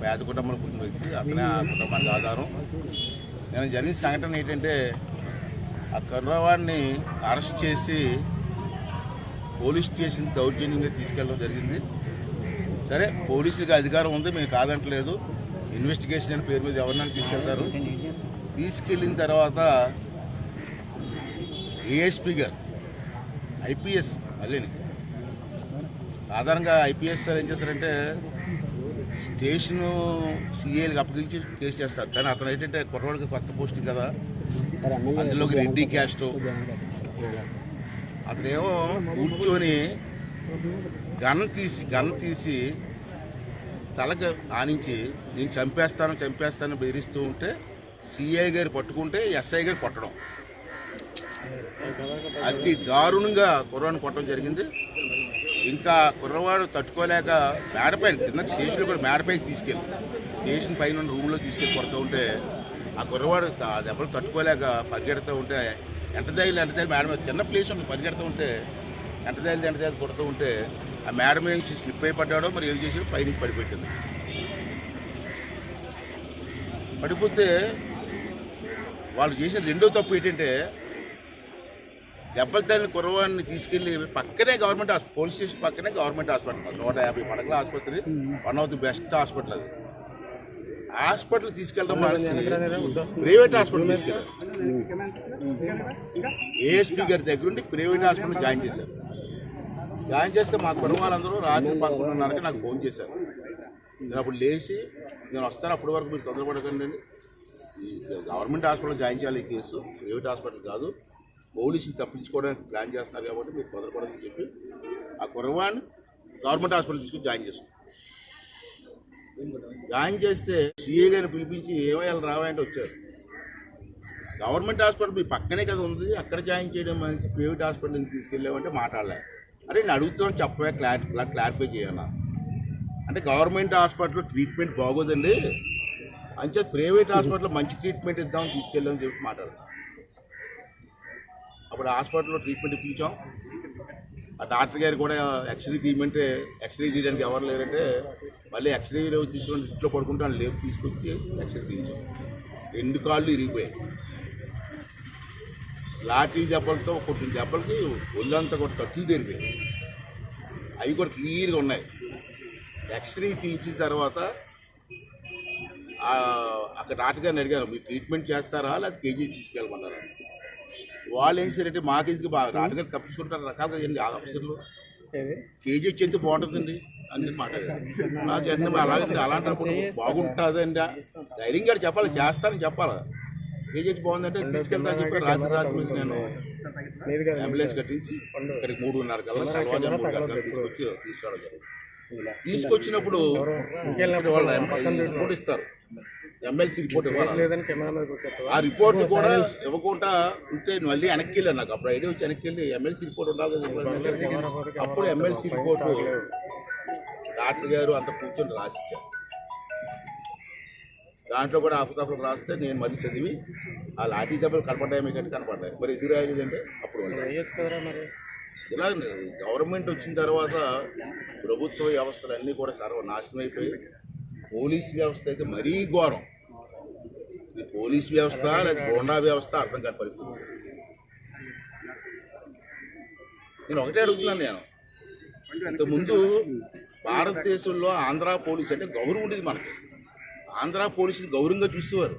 పేద కుటుంబంలో పుట్టిన వ్యక్తి, అతనే ఆ కుటుంబానికి ఆధారం. నేను జరిగిన సంఘటన ఏంటంటే ఆ కుర్రవాడిని అరెస్ట్ చేసి పోలీస్ స్టేషన్ దౌర్జన్యంగా తీసుకెళ్ళడం జరిగింది. సరే, పోలీసులకు అధికారం ఉంది, మేము కాదంటలేదు. ఇన్వెస్టిగేషన్ అనే పేరు మీద ఎవరినైనా తీసుకెళ్తారు. తీసుకెళ్ళిన తర్వాత ఏఎస్పీ గారు ఐపీఎస్ మళ్ళీని సాధారణంగా ఐపీఎస్ ఏం చేస్తారంటే స్టేషను సిఐలకు అప్పగించి కేసు చేస్తారు. కానీ అతను ఏంటంటే కుర్రవాడికి కొత్త పోస్టింగ్ కదా, అందులోకి రెడ్డి క్యాస్ట్. అతనేమో కూర్చొని గన్ తీసి తలకు ఆనించి నేను చంపేస్తాను బెదిరిస్తూ ఉంటే సిఐ గారు పట్టుకుంటే ఎస్ఐ గారు కొట్టడం, అతి దారుణంగా కుర్రవాడిని కొట్టడం జరిగింది. ఇంకా కుర్రవాడు తట్టుకోలేక మేడపైన కింద స్టేషన్లో కూడా మేడపైకి తీసుకెళ్ళి స్టేషన్ పైన ఉన్న రూమ్లో తీసుకెళ్ళి కొడుతూ ఉంటే ఆ కుర్రవాడు దెబ్బలు తట్టుకోలేక పరిగెడుతూ ఉంటే ఎంటదైలు మేడ మీద చిన్న ప్లేస్ ఉంది, పరిగెడుతూ ఉంటే ఎంటదైలు కొడుతూ ఉంటే ఆ మేడ మీద నుంచి స్లిప్ అయి పడ్డాడో మరి ఏం చేసాడో పైన పడిపోయింది. పడిపోతే వాళ్ళు చేసిన రెండో తప్పు ఏంటంటే దెబ్బలు తల్లిన కుర్రవాడిని తీసుకెళ్ళి పక్కనే గవర్నమెంట్ పోలీస్ స్టేషన్ పక్కనే గవర్నమెంట్ హాస్పిటల్, 150 పడకల ఆసుపత్రి, one of the best hospital. అది హాస్పిటల్ తీసుకెళ్ళడం మానేసి ప్రైవేట్ హాస్పిటల్ తీసుకెళ్ళారు. ఏఎస్పీ గారి దగ్గర ఉండి ప్రైవేట్ హాస్పిటల్ జాయిన్ చేశారు. జాయిన్ చేస్తే మా కుటుంబాలందరూ రాత్రి 11:30కి నాకు ఫోన్ చేశారు. నేను అప్పుడు లేచి నేను వస్తాను, అప్పటి వరకు మీరు తొందరపడకండి, ఈ గవర్నమెంట్ హాస్పిటల్ జాయిన్ చేయాలి, ఈ కేసు ప్రైవేట్ హాస్పిటల్ కాదు, పోలీసులు తప్పించుకోవడానికి ప్లాన్ చేస్తున్నారు కాబట్టి మీరు తొందరపడదని చెప్పి ఆ కుర్రవాడిని గవర్నమెంట్ హాస్పిటల్ తీసుకుని జాయిన్ చేశాం. జాయిన్ చేస్తే సిఏ గారిని పిలిపించి ఏమయ్యాలి రావాలంటే వచ్చారు. గవర్నమెంట్ హాస్పిటల్ మీ పక్కనే కదా ఉంది, అక్కడ జాయిన్ చేయడం మనిషి ప్రైవేట్ హాస్పిటల్కి తీసుకెళ్ళామంటే మాట్లాడలే. అరే నేను అడుగుతున్నాను చెప్పవే, క్లారిఫై చేయన్నా అంటే గవర్నమెంట్ హాస్పిటల్లో ట్రీట్మెంట్ బాగోదండి, అంచేత ప్రైవేట్ హాస్పిటల్లో మంచి ట్రీట్మెంట్ ఇద్దామని తీసుకెళ్ళామని చెప్పి మాట్లాడతాం. అప్పుడు హాస్పిటల్లో ట్రీట్మెంట్ ఇప్పించాం. ఆ డాక్టర్ గారు కూడా ఎక్స్రే తీయమంటే ఎక్స్రే తీయడానికి ఎవరు లేరంటే మళ్ళీ ఎక్స్రే తీసుకొని ఇంట్లో పడుకుంటాను లేపు తీసుకొచ్చి ఎక్స్రే తీయించాం. 2 కాళ్ళు ఇరిగిపోయాయి. లాఠీ దెబ్బలతో కొట్టిన దెబ్బలకి ఒళ్ళంతా కూడా కత్తులు తెరిపోయాయి. అవి కూడా క్లియర్గా ఉన్నాయి. ఎక్స్రే తీయించిన తర్వాత అక్కడ డాక్టర్ గారిని అడిగాను, మీరు ట్రీట్మెంట్ చేస్తారా లేదా కేజీ తీసుకెళ్ళమన్నారా? వాళ్ళు ఏం సరే మాకెందుకు బాగా డాక్టర్ గారు తప్పించుకుంటారు రకాలుగా చేయండి ఆఫీసర్లు, కేజీ వచ్చేందుకు బాగుంటుందండి అని మాట్లాడారు. నాకు అలాంటప్పుడు బాగుంటుందండి ధైర్యం గారు చెప్పాలి, చేస్తానని చెప్పాలి. కేజీ బాగుందంటే తీసుకెళ్తానని చెప్పి రాత్రి మీద నేను అంబులెన్స్ కట్టించి ఇక్కడికి 3:30 కల్లా తీసుకురావడం జరిగింది. తీసుకొచ్చినప్పుడు వాళ్ళు రిపోర్ట్ ఇస్తారు, ఎమ్మెల్సీ రిపోర్ట్ ఇవ్వాలి. ఆ రిపోర్ట్ కూడా ఇవ్వకుండా ఉంటే మళ్ళీ వెనక్కి వెళ్ళాను. నాకు అప్పుడు ఐడియా వచ్చి వెనక్కి వెళ్ళి ఎమ్మెల్సీ రిపోర్ట్ ఉండాలి కదా. అప్పుడు ఎమ్మెల్సీ రిపోర్టు డాక్టర్ గారు అంత కూర్చొని రాసిచ్చారు. దాంట్లో కూడా ఆపుతాపులకు రాస్తే నేను మళ్ళీ చదివి ఆ లాఠీ దెబ్బలు కనపడ్డాయి, మీకు కనపడ్డాయి, మరి ఎదురయ్యేదంటే అప్పుడు ఇలా గవర్నమెంట్ వచ్చిన తర్వాత ప్రభుత్వ వ్యవస్థలన్నీ కూడా సర్వనాశనం అయిపోయి పోలీస్ వ్యవస్థ అయితే మరీ ఘోరం. ఇది పోలీస్ వ్యవస్థ లేదా గోండా వ్యవస్థ అర్థం కాని పరిస్థితి. నేను ఒకటే అడుగుతున్నాను, నేను ఇంతకుముందు భారతదేశంలో ఆంధ్ర పోలీస్ అంటే గౌరవం ఉండేది. మనకి ఆంధ్ర పోలీసుని గౌరవంగా చూసేవారు.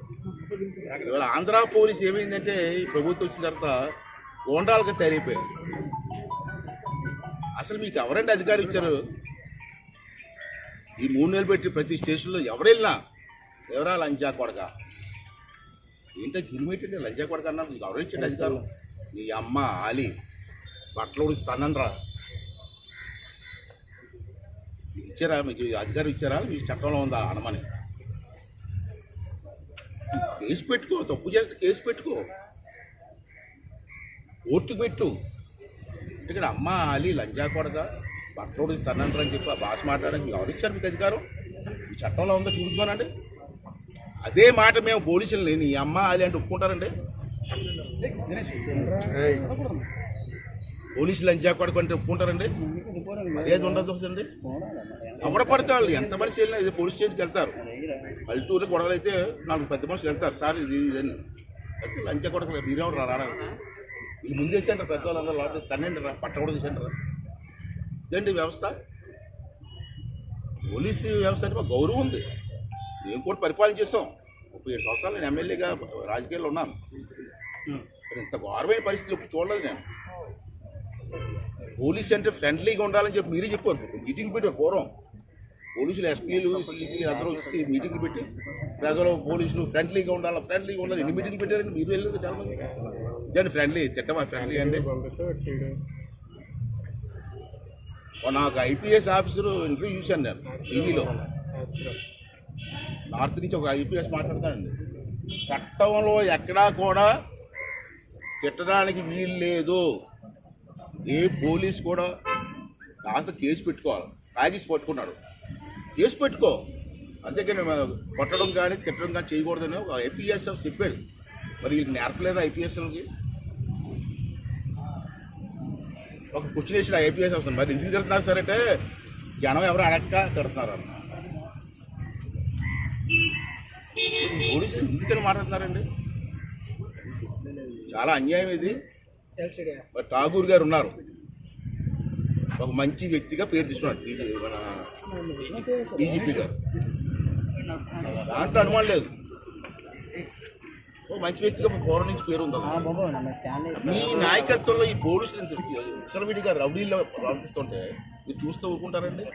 ఇవాళ ఆంధ్ర పోలీస్ ఏమైందంటే ఈ ప్రభుత్వం వచ్చిన తర్వాత గోండాలుగా తయారైపోయారు. అసలు మీకు ఎవరండి అధికారం ఇచ్చారు? ఈ 3 నెలలు పెట్టి ప్రతి స్టేషన్లో ఎవరెళ్ళినా ఎవరా లంచా కొడక, ఏంటో జురుమేటండి లంచా కొడక అన్నారు. మీకు ఎవరిచ్చాడు అధికారం? మీ అమ్మ ఆలి బట్టలు ఉడిస్తానరా ఇచ్చారా? మీకు అధికారం ఇచ్చారా? మీకు చట్టంలో ఉందా అనమని? కేసు పెట్టుకో, తప్పు చేస్తే కేసు పెట్టుకో, కోర్టుకు పెట్టు. ఇక్కడ అమ్మ ఆలి లంజా కొడక బట్టలు ఇస్తానంటారని చెప్పి ఆ భాష మాట్లాడడానికి ఎవరు ఇచ్చారు మీకు అధికారం? ఈ చట్టంలో ఉందో చూసుకోనండి. అదే మాట మేము పోలీసులు నీ అమ్మ ఆలి అంటే ఒప్పుకుంటారండి? పోలీసులు లంచా కొడుకు అంటే ఒప్పుకుంటారండి? అదేది ఉండదు అండి. ఎవడ పడితే వాళ్ళు ఎంత మనిషి వెళ్ళినా ఇది పోలీస్ స్టేషన్కి వెళ్తారు. పల్లెటూరు గొడవలు అయితే 4 పెద్ద మనుషులు వెళ్తారు, సార్ ఇది ఇదని అయితే లంచా కొడక మీరెవరు రావడానికి వీళ్ళు ముందు చేసేంటారు. పెద్దవాళ్ళందరూ లోపల తన్నండి రా, పట్టకూడదు చేసేంటారా? ఇదండి వ్యవస్థ. పోలీసు వ్యవస్థ అంటే మాకు గౌరవం ఉంది. మేము కూడా పరిపాలన చేస్తాం. 37 సంవత్సరాలు నేను ఎమ్మెల్యేగా రాజకీయాల్లో ఉన్నాను. ఇంత ఘోరమైన పరిస్థితులు ఇప్పుడు చూడలేదు నేను. పోలీసు అంటే ఫ్రెండ్లీగా ఉండాలని చెప్పి మీరే చెప్పారు. మీటింగ్ పెట్టారు పూర్వం. పోలీసులు ఎస్పీలు సిపీలు అందరూ వచ్చి మీటింగ్లు పెట్టి ప్రజలు పోలీసులు ఫ్రెండ్లీగా ఉండాలి ఎన్ని మీటింగ్లు పెట్టారండి? మీరు వెళ్ళలేదు చాలా మంది. ఇదండి ఫ్రెండ్లీ, తిట్టమా ఫ్రెండ్లీ అండి? నాకు ఐపీఎస్ ఆఫీసరు ఇంటర్వ్యూ చూశాను నేను టీవీలో. నార్త్ నుంచి ఒక ఐపీఎస్ మాట్లాడతానండి. చట్టంలో ఎక్కడా కూడా తిట్టడానికి వీలు లేదు. ఏ పోలీస్ కూడా కాస్త కేసు పెట్టుకోవాలి. తాగేసి పట్టుకున్నాడు, కేసు పెట్టుకో, అంతేకాని కొట్టడం కానీ తిట్టడం కానీ చేయకూడదని ఒక ఐపీఎస్ చెప్పాడు. మరి వీళ్ళకి నేర్పలేదు ఐపీఎస్లకి? ఒక క్వశ్చన్ వేసిన ఐపీఎస్ వస్తుంది, మరి ఎందుకు తిడుతున్నారు సార్ అంటే జనం ఎవరు అడక్క తిడుతున్నారు అన్న. పోలీసులు ఎందుకని మాట్లాడుతున్నారండి? చాలా అన్యాయం ఇది. మరి ఠాగూర్ గారు ఉన్నారు, ఒక మంచి వ్యక్తిగా పేరు తీసుకున్నాడు మన డీజీపీ గారు. దాంట్లో అనుమానం లేదు, ఓ మంచి వ్యక్తిగా పూర్వం నుంచి పేరు ఉంది. మీ నాయకత్వంలో ఈ పోలీసులు విచ్చలవిడిగా రౌడీల్లో ప్రవర్తిస్తుంటే మీరు చూస్తూ ఊరుకుంటారండి?